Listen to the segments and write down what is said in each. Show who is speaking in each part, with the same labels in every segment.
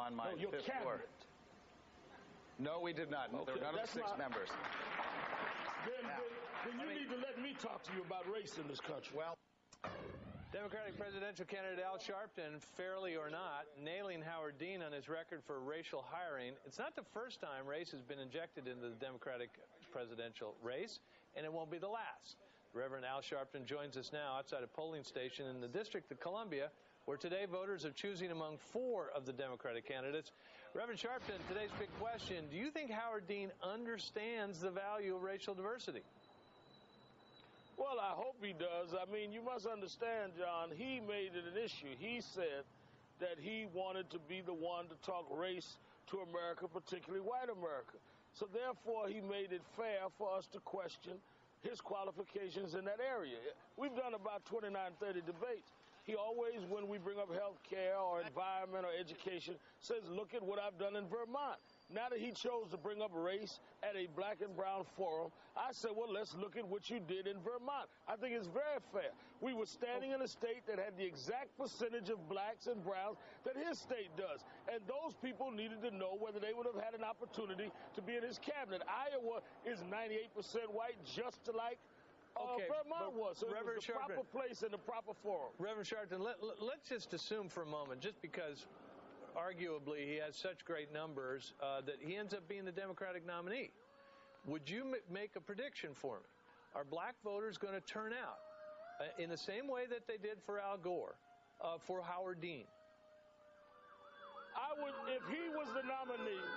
Speaker 1: on my fifth floor. No, we did not. Okay, there were none of the 6 members.
Speaker 2: Then you need to let me talk to you about race in this country.
Speaker 1: Well,
Speaker 3: Democratic presidential candidate Al Sharpton, fairly or not, nailing Howard Dean on his record for racial hiring. It's not the first time race has been injected into the Democratic presidential race, and it won't be the last. Reverend Al Sharpton joins us now outside a polling station in the District of Columbia, where today voters are choosing among 4 of the Democratic candidates. Reverend Sharpton, today's big question, do you think Howard Dean understands the value of racial diversity?
Speaker 2: Well, I hope he does. I mean, you must understand, John, he made it an issue. He said that he wanted to be the one to talk race to America, particularly white America. So therefore, he made it fair for us to question his qualifications in that area. We've done about 29, 30 debates. He always, when we bring up health care or environment or education, says, look at what I've done in Vermont. Now that he chose to bring up race at a black and brown forum, I said, well, let's look at what you did in Vermont. I think it's very fair. We were standing in a state that had the exact percentage of blacks and browns that his state does. And those people needed to know whether they would have had an opportunity to be in his cabinet. Iowa is 98% white, just like Vermont was. So it was the proper place and the proper forum.
Speaker 3: Reverend Sharpton, let's just assume for a moment, just because arguably he has such great numbers, that he ends up being the Democratic nominee. Would you make a prediction for me? Are black voters going to turn out in the same way that they did for Al Gore, for Howard Dean?
Speaker 2: I would, if he was the nominee,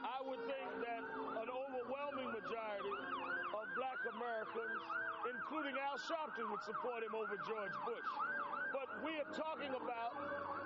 Speaker 2: I would think that an overwhelming majority of black Americans, including Al Sharpton, would support him over George Bush. But we are talking about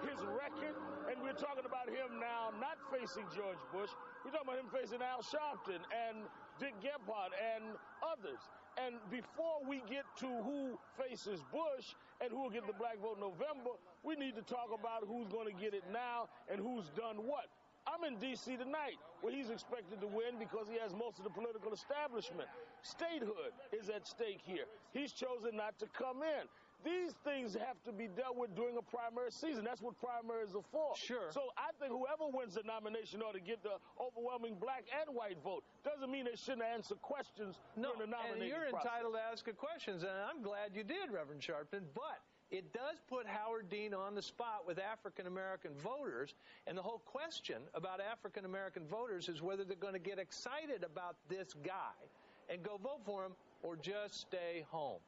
Speaker 2: his record, and we're talking about him now not facing George Bush. We're talking about him facing Al Sharpton and Dick Gephardt and others. And before we get to who faces Bush and who will get the black vote in November, we need to talk about who's going to get it now and who's done what. I'm in D.C. tonight, where he's expected to win because he has most of the political establishment. Statehood is at stake here. He's chosen not to come in. These things have to be dealt with during a primary season. That's what primaries are for.
Speaker 3: Sure.
Speaker 2: So I think whoever wins the nomination ought to get the overwhelming black and white vote. Doesn't mean they shouldn't answer questions during the nominating
Speaker 3: and you're
Speaker 2: process.
Speaker 3: entitled to ask questions, and I'm glad you did, Reverend Sharpton, but it does put Howard Dean on the spot with African-American voters, and the whole question about African-American voters is whether they're going to get excited about this guy and go vote for him or just stay home.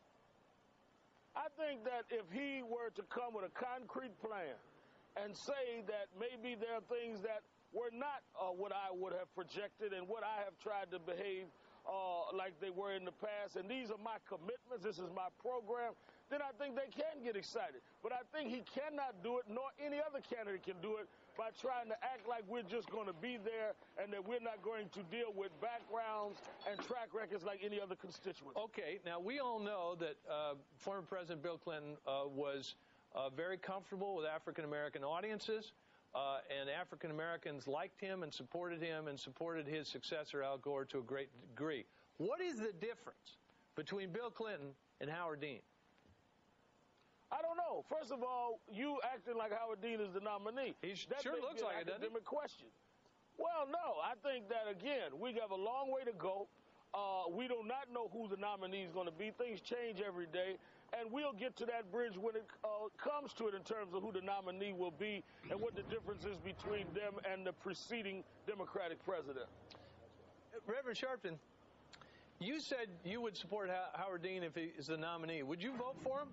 Speaker 2: I think that if he were to come with a concrete plan and say that maybe there are things that were not what I would have projected and what I have tried to behave like they were in the past, and these are my commitments, this is my program, then I think they can get excited. But I think he cannot do it, nor any other candidate can do it, by trying to act like we're just going to be there and that we're not going to deal with backgrounds and track records like any other constituent.
Speaker 3: Okay, now we all know that former President Bill Clinton was very comfortable with African-American audiences. And African-Americans liked him and supported his successor, Al Gore, to a great degree. What is the difference between Bill Clinton and Howard Dean?
Speaker 2: I don't know. First of all, you acting like Howard Dean is the nominee.
Speaker 3: He sure looks like it, doesn't he?
Speaker 2: Academic question. Well, no. I think that, again, we have a long way to go. We do not know who the nominee is going to be. Things change every day, and we'll get to that bridge when it comes to it in terms of who the nominee will be and what the difference is between them and the preceding Democratic president.
Speaker 3: Reverend Sharpton, you said you would support Howard Dean if he is the nominee. Would you vote for him?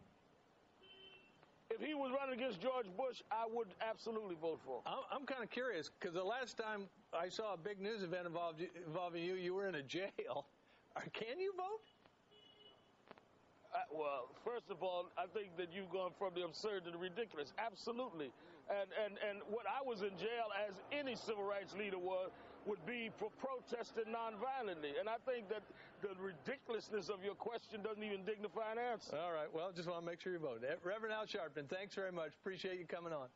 Speaker 2: If he was running against George Bush, I would absolutely vote for him.
Speaker 3: I'm kind of curious, because the last time I saw a big news event involving you, you were in a jail. Can you vote?
Speaker 2: Well, first of all, I think that you've gone from the absurd to the ridiculous. Absolutely. And what I was in jail, as any civil rights leader would be for protesting nonviolently. And I think that the ridiculousness of your question doesn't even dignify an answer.
Speaker 3: All right. Well, just want to make sure you vote. Reverend Al Sharpton, thanks very much. Appreciate you coming on.